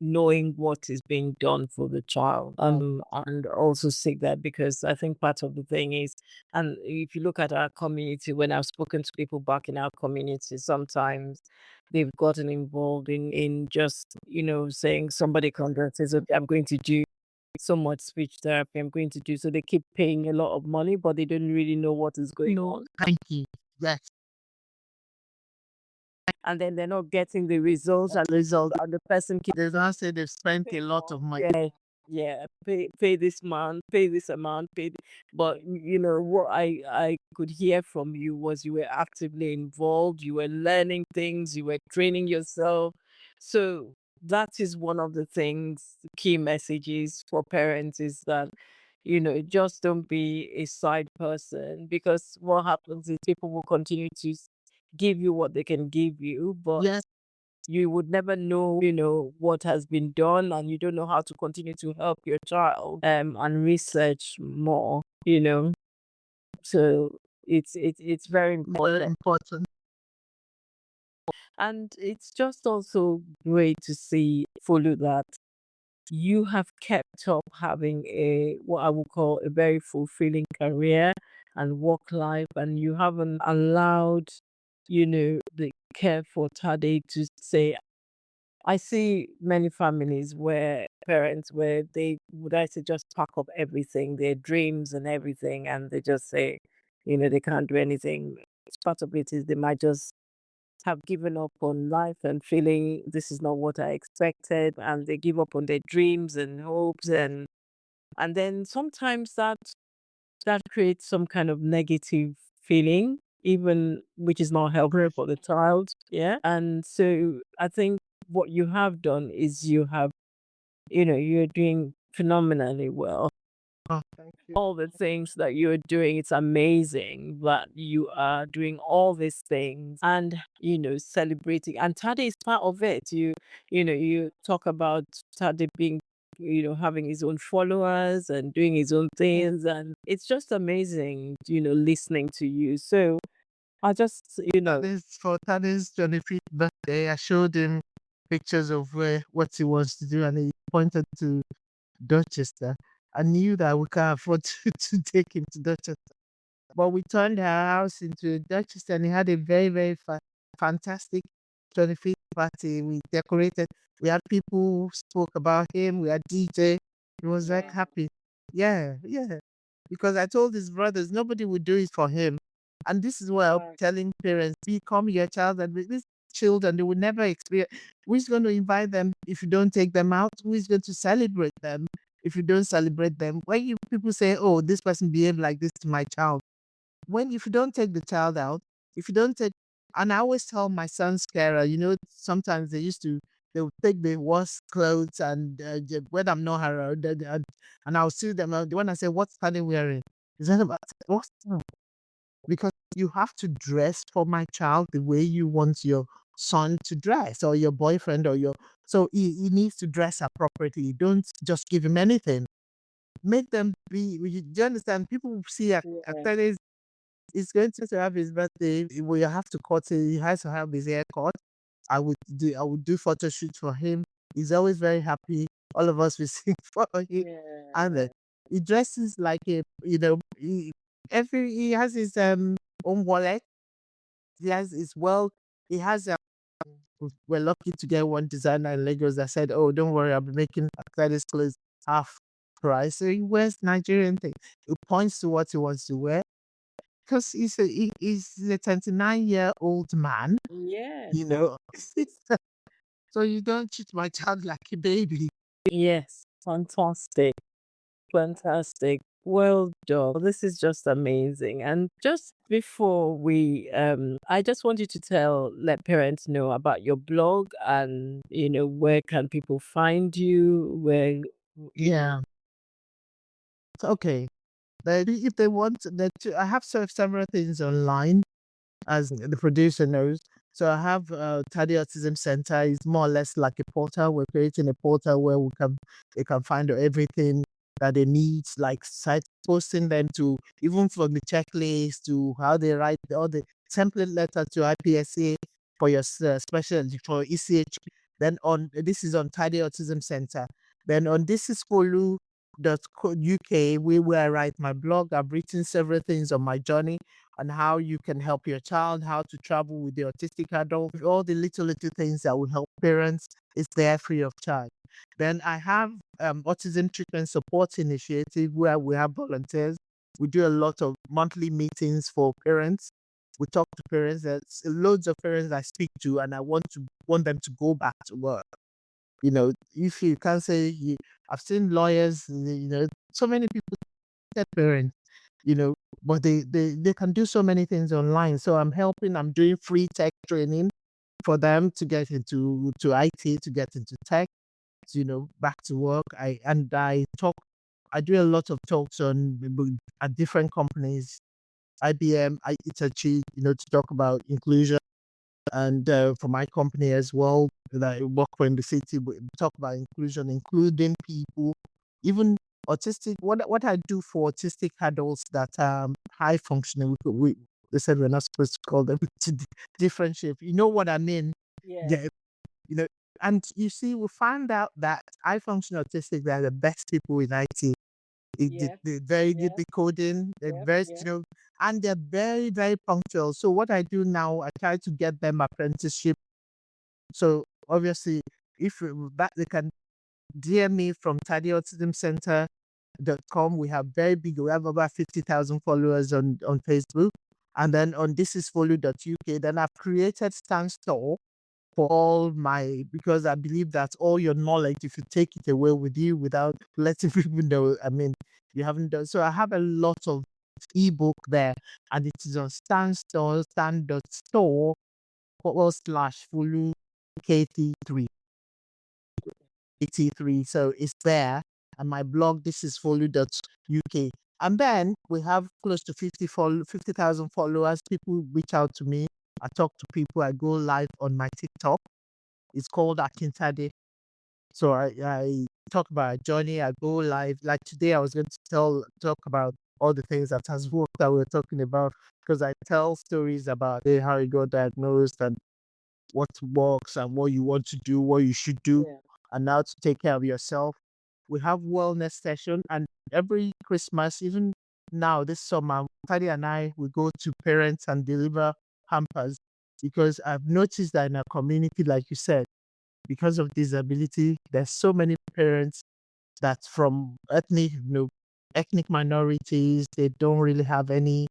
knowing what is being done for the child. And also seek that because I think part of the thing is, and if you look at our community, when I've spoken to people back in our community, sometimes they've gotten involved in just, saying somebody comes and says, okay, I'm going to do so much speech therapy, I'm going to do. So they keep paying a lot of money, but they don't really know what is going on. Thank you. Yes. And then they're not getting the results and the person keeps They don't say they've spent a lot of money. pay this amount, pay this amount, but what I could hear from you was you were actively involved, you were learning things, you were training yourself. So that is one of the things, key messages for parents is that just don't be a side person, because what happens is people will continue to give you what they can give you, but Yes. you would never know, what has been done, and you don't know how to continue to help your child and research more, So it's very Very important. important. And it's just also great to see, Fulu, that you have kept up having what I would call a very fulfilling career and work life, and you haven't allowed, the care for Tade to say. I see many families where parents, where they would, I say, just pack up everything, their dreams and everything, and they just say, they can't do anything. Part of it is they might just have given up on life and feeling this is not what I expected, and they give up on their dreams and hopes, and then sometimes that creates some kind of negative feeling, even which is not helpful for the child. Yeah. And so I think what you have done is you're doing phenomenally well. Oh, thank you. All the things that you're doing, it's amazing that you are doing all these things and, celebrating. And Tade is part of it. You talk about Tade being, having his own followers and doing his own things. And it's just amazing, listening to you. So I just, This for Tade's 25th birthday. I showed him pictures of what he wants to do, and he pointed to Dorchester. I knew that we can't afford to take him to Dorchester, but we turned our house into Dorchester, and he had a very, very fantastic 25th party. We decorated. We had people who spoke about him. We had DJ. He was like happy. Yeah, yeah. Because I told his brothers nobody would do it for him. And this is why I'm telling parents, become your child, and with these children, they will never experience. Who's going to invite them if you don't take them out? Who is going to celebrate them if you don't celebrate them? When people say, oh, this person behaved like this to my child. If you don't take the child out, if you don't take, and I always tell my son's carer, sometimes they would take the worst clothes and when I'm not around, and I'll see them. When I say, what's Tadi wearing? Is that about what's that? Because you have to dress for my child the way you want your son to dress, or your boyfriend, so he needs to dress appropriately. Don't just give him anything. Make them be. Do you understand? People see Tadi is going to have his birthday. We have to cut it. He has to have his hair cut. I would do photo shoot for him. He's always very happy. All of us will sing for him. And he dresses like he has his own wallet. He has we're lucky to get one designer in Lagos that said, oh, don't worry, I'll be making Akadi's clothes half price. So he wears Nigerian things. He points to what he wants to wear. because he's a 29-year-old man, Yes. you know. So you don't treat my child like a baby. Yes. Fantastic. Fantastic. Well done. This is just amazing. And just before we I just want you to let parents know about your blog and where can people find you, where Yeah. Okay. If they want that, I have several things online, as the producer knows. So I have Tadi Autism Center. It's more or less like a portal. We're creating a portal where they can find everything that they need, like site posting them to, even from the checklist to how they write all the template letter to IPSA for your special for ECHP. Then on this is on Tadi Autism Center. Then on this is Folu.co.uk, where I write my blog. I've written several things on my journey on how you can help your child, how to travel with the autistic adult, all the little things that will help parents. Is there free of charge. Then I have Autism Treatment Support Initiative, where we have volunteers. We do a lot of monthly meetings for parents. We talk to parents. There's loads of parents I speak to, and I want them to go back to work. If you can't say, I've seen lawyers, so many people that parents, but they can do so many things online. So I'm doing free tech training for them to get into IT, to get into tech, back to work. I do a lot of talks at different companies, IBM, Itachi, to talk about inclusion. And for my company as well, that I work for in the city, we talk about inclusion, including people, even autistic. What I do for autistic adults that are high functioning, they said we're not supposed to call them to differentiate. You know what I mean? Yes. Yeah, you know. And you see, we find out that high functioning autistic, they're the best people in IT. Yes. They're very good Yes. with coding. They're Yep. very, Yep. and they're very, very punctual. So what I do now, I try to get them apprenticeship. So obviously, if that they can DM me from TadiAutismCenter.com. We have we have about 50,000 followers on Facebook. And then on thisisfolu.uk, then I've created Stan Store for because I believe that all your knowledge, if you take it away with you without letting people know, I mean, you haven't done. So I have a lot of ebook there, and it is on Stan Store, stan.store /Fulu KT3. So it's there. And my blog, this is Folu.uk. And then we have close to 50,000 followers. People reach out to me. I talk to people. I go live on my TikTok. It's called Tade. So I talk about a journey. I go live. Like today, I was going to talk about all the things that has worked that we're talking about, because I tell stories about how you got diagnosed and what works and what you want to do, what you should do, Yeah. and how to take care of yourself. We have wellness session, and every Christmas, even now this summer, Tadi and I we go to parents and deliver hampers, because I've noticed that in our community, like you said, because of disability, there's so many parents that from ethnic minorities, they don't really have any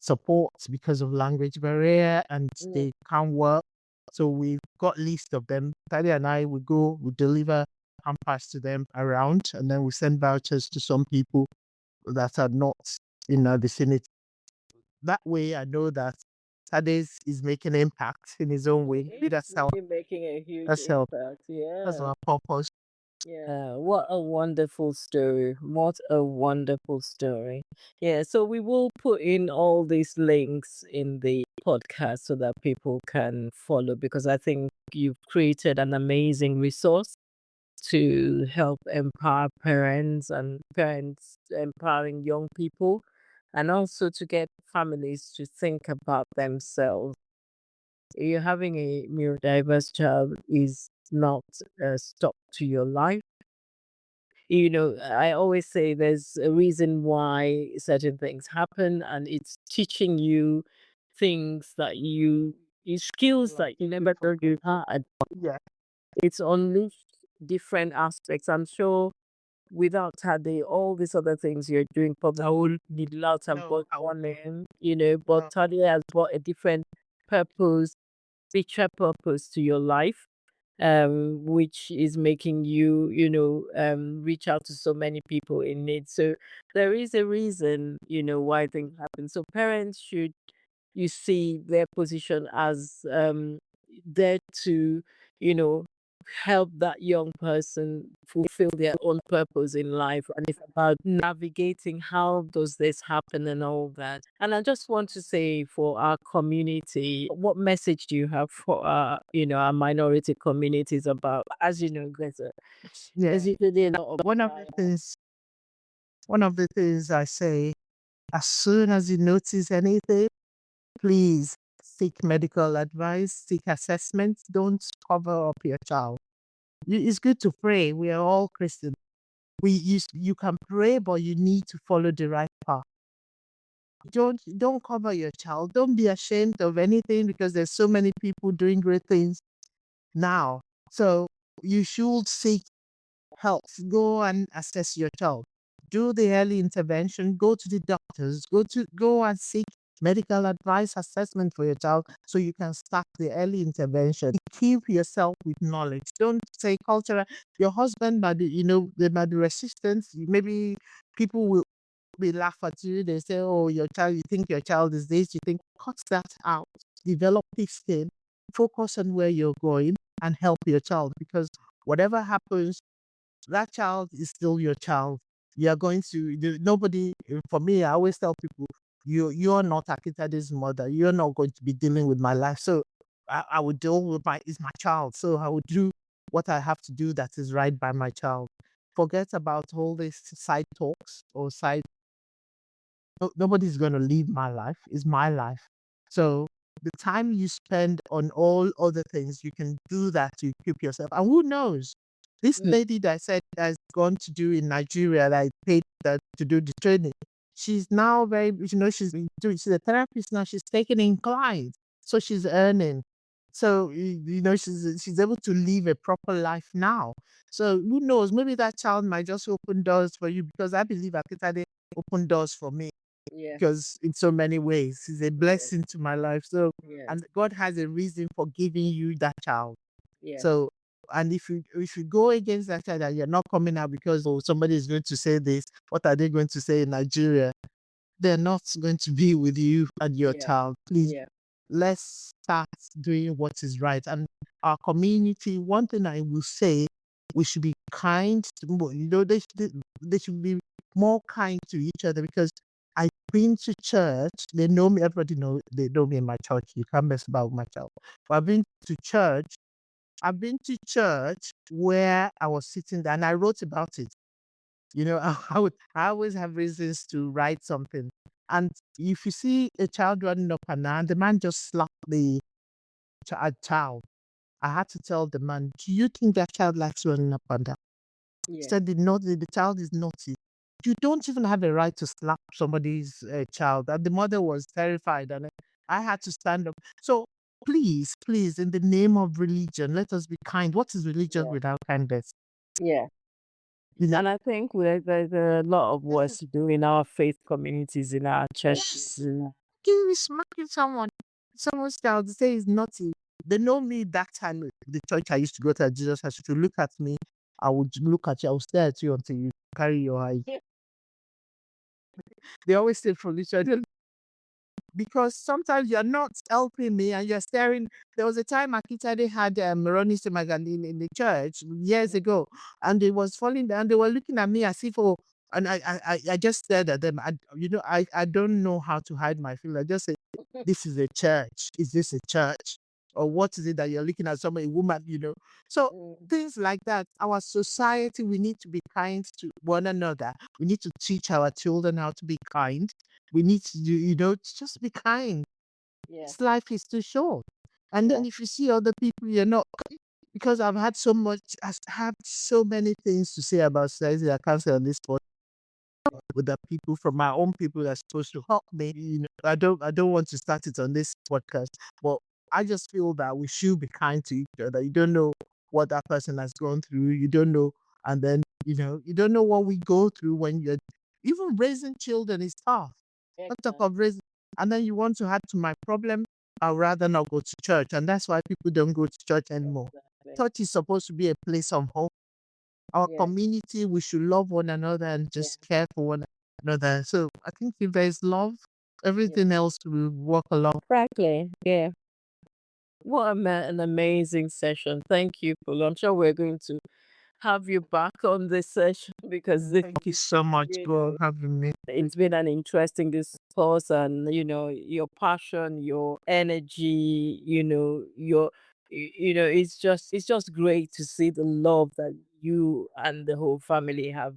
support because of language barrier, and Yeah. they can't work. So we've got list of them. Tadi and I, we deliver hampers to them around, and then we send vouchers to some people that are not in our vicinity. That way, I know that Tade is making an impact in his own way. Maybe It's really making a huge that's help. impact. That's Yeah. our purpose. Yeah, what a wonderful story. What a wonderful story. Yeah, so we will put in all these links in the podcast so that people can follow, because I think you've created an amazing resource to help empower parents and parents empowering young people, and also to get families to think about themselves. You're having a neurodiverse child is not a stop to your life. I always say there's a reason why certain things happen, and it's teaching you things skills Like that you never thought you had. yeah, It's unleashed different aspects. I'm sure without Tade, all these other things you're doing probably would need lots and No, put I on won't. in, but No. Tade has brought a different purpose, richer purpose to your life, which is making you, reach out to so many people in need. So there is a reason, why things happen. So parents should, you see their position as there to, you know, help that young person fulfill their own purpose in life. And it's about navigating how does this happen and all that. And I just want to say for our community, what message do you have for our, our minority communities about, as you know, Yeah. there's usually a lot of One of the things one of the things I say, as soon as you notice anything, please seek medical advice, seek assessment. Don't cover up your child. It's good to pray. We are all Christians. You can pray, but you need to follow the right path. Don't cover your child. Don't be ashamed of anything because there's so many people doing great things now. So you should seek help. Go and assess your child. Do the early intervention. Go to the doctors. Go and seek medical advice, assessment for your child, so you can start the early intervention. Keep yourself with knowledge. Don't say cultural. Your husband might be, they might be resistant. Maybe people will laugh at you. They say, "Oh, your child. You think your child is this? You think cut that out. Develop thick skin. Focus on where you're going and help your child because whatever happens, that child is still your child. You are going to nobody. For me, I always tell people, you're not Akitade's mother. You're not going to be dealing with my life. So I would deal with my child. So I would do what I have to do that is right by my child. Forget about all these side talks or side. Nobody's going to live my life. It's my life. So the time you spend on all other things, you can do that to equip yourself. And who knows? This lady that I said has gone to do in Nigeria, that I paid that to do the training. She's now she's been doing, she's a therapist now. She's taking in clients. So she's earning. So, she's able to live a proper life now. So who knows? Maybe that child might just open doors for you because I believe Akitade opened doors for me yeah, because in so many ways, he's a blessing to my life. So, yeah, and God has a reason for giving you that child. yeah, So, and if you go against that child and you're not coming out because somebody is going to say this, what are they going to say in Nigeria? They're not going to be with you and your yeah, child. Please, yeah, let's start doing what is right. And our community, one thing I will say, we should be kind to, they should be more kind to each other because I've been to church. They know me. Everybody they know me in my church. You can't mess about my child. But I've been to church. I've been to church where I was sitting there and I wrote about it. I always have reasons to write something. And if you see a child running up and down, the man just slapped the child. I had to tell the man, "Do you think that child likes running up and down?" He yeah, said, The child is naughty. You don't even have a right to slap somebody's child." And the mother was terrified, and I had to stand up. So please, please, in the name of religion, let us be kind. What is religion yeah, without kindness? yeah. You know, And I think there's a lot of work to do in our faith communities, in our yes, churches. you smacking someone's child, say is naughty. They know me that time. The church I used to go to, Jesus has to look at me. I would look at you. I would stare at you until you carry your eye. They always say from this church because sometimes you're not helping me and you're staring. There was a time Akitade had Ronnie Semagan in the church years ago, and they was falling down. They were looking at me as if, oh, and I just stared at them. I don't know how to hide my feelings. I just say, this is a church. Is this a church? Or what is it that you're looking at somebody, a woman, So Mm, things like that. Our society, we need to be kind to one another. We need to teach our children how to be kind. We need to just be kind. yeah, This life is too short. And yeah, then if you see other people, you're not, because I have so many things to say about society. I can't say on this spot with the people from my own people that's supposed to help me. I don't want to start it on this podcast, but I just feel that we should be kind to each other. You don't know what that person has gone through. You don't know, and then You don't know what we go through when you're even raising children is tough. Not talk of raising, and then you want to add to my problem. I'd rather not go to church, and that's why people don't go to church anymore. Church is supposed to be a place of hope. Our community, we should love one another and just care for one another. So I think if there's love, everything else will walk along. Frankly, yeah. What an amazing session. Thank you, Fulu. I'm sure we're going to have you back on this session because Thank you so much for having me. it's been an interesting discourse, and your passion, your energy, it's just great to see the love that you and the whole family have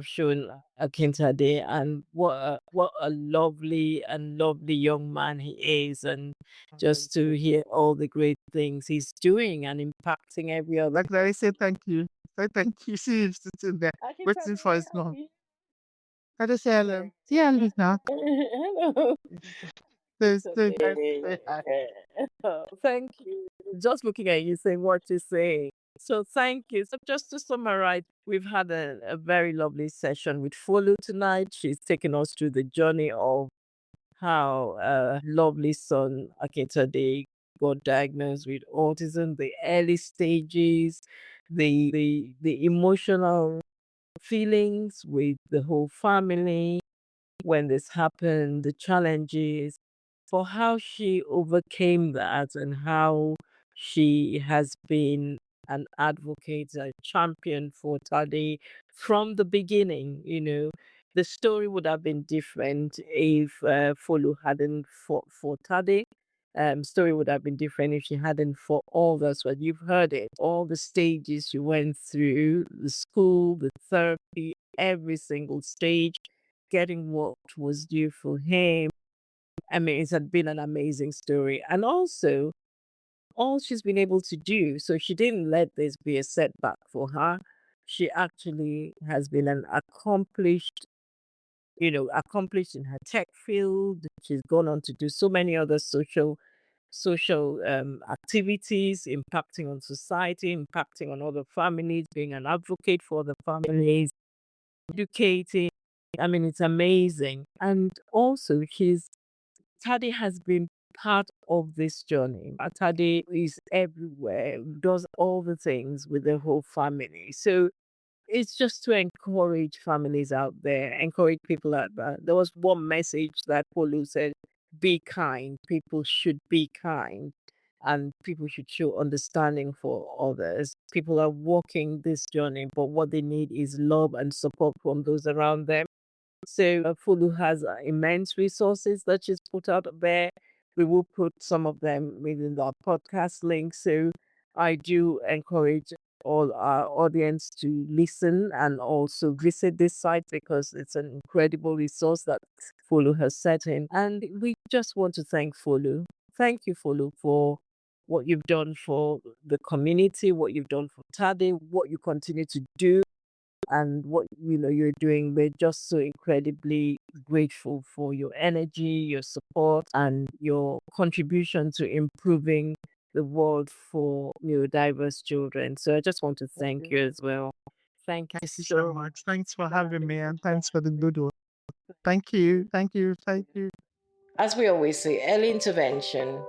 shown Tade, and what a lovely and lovely young man he is, and just to hear all the great things he's doing and impacting every other. Like I say, thank you. Thank you. See you sitting there, waiting for his mom. I just say hello. See hello now. Hello. Thank you. Just looking at you saying what you're saying. So thank you. So just to summarize, we've had a very lovely session with Folu tonight. She's taken us through the journey of how a lovely son, Tade, got diagnosed with autism, the early stages, the emotional feelings with the whole family when this happened, the challenges, for how she overcame that, and how she has been an advocate, a champion for Tadi from the beginning. The story would have been different if Folu hadn't fought for Tadi. Story would have been different if she hadn't fought all this. But you've heard it, all the stages she went through, the school, the therapy, every single stage, getting what was due for him. I mean, it had been an amazing story. And also, all she's been able to do, so she didn't let this be a setback for her. She actually has been an accomplished in her tech field. She's gone on to do so many other social activities, impacting on society, impacting on other families, being an advocate for the families, educating. I mean, it's amazing. And also, Tadi has been part of this journey. Tadi is everywhere, does all the things with the whole family. So it's just to encourage families out there, encourage people out there. There was one message that Folu said: be kind. People should be kind, and people should show understanding for others. People are walking this journey, but what they need is love and support from those around them. So Fulu has immense resources that she's put out there. We will put some of them within our podcast link. So I do encourage all our audience to listen and also visit this site, because it's an incredible resource that Fulu has set in. And we just want to thank Fulu. Thank you, Fulu, for what you've done for the community, what you've done for Tade, what you continue to do, and what you're doing. We're just so incredibly grateful for your energy, your support, and your contribution to improving the world for neurodiverse children. So I just want to thank you as well. Thank you so much. Thanks for having me, and thanks for the good work. Thank you. Thank you. Thank you. As we always say, early intervention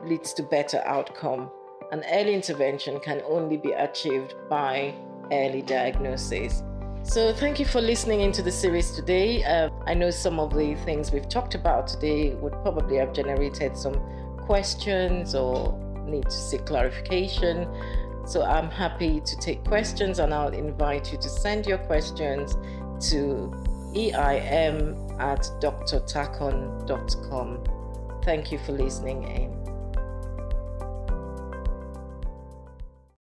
leads to better outcome, and early intervention can only be achieved by early diagnosis. So thank you for listening into the series today. I know some of the things we've talked about today would probably have generated some questions or need to seek clarification. So I'm happy to take questions, and I'll invite you to send your questions to eim@drtakon.com. Thank you for listening in.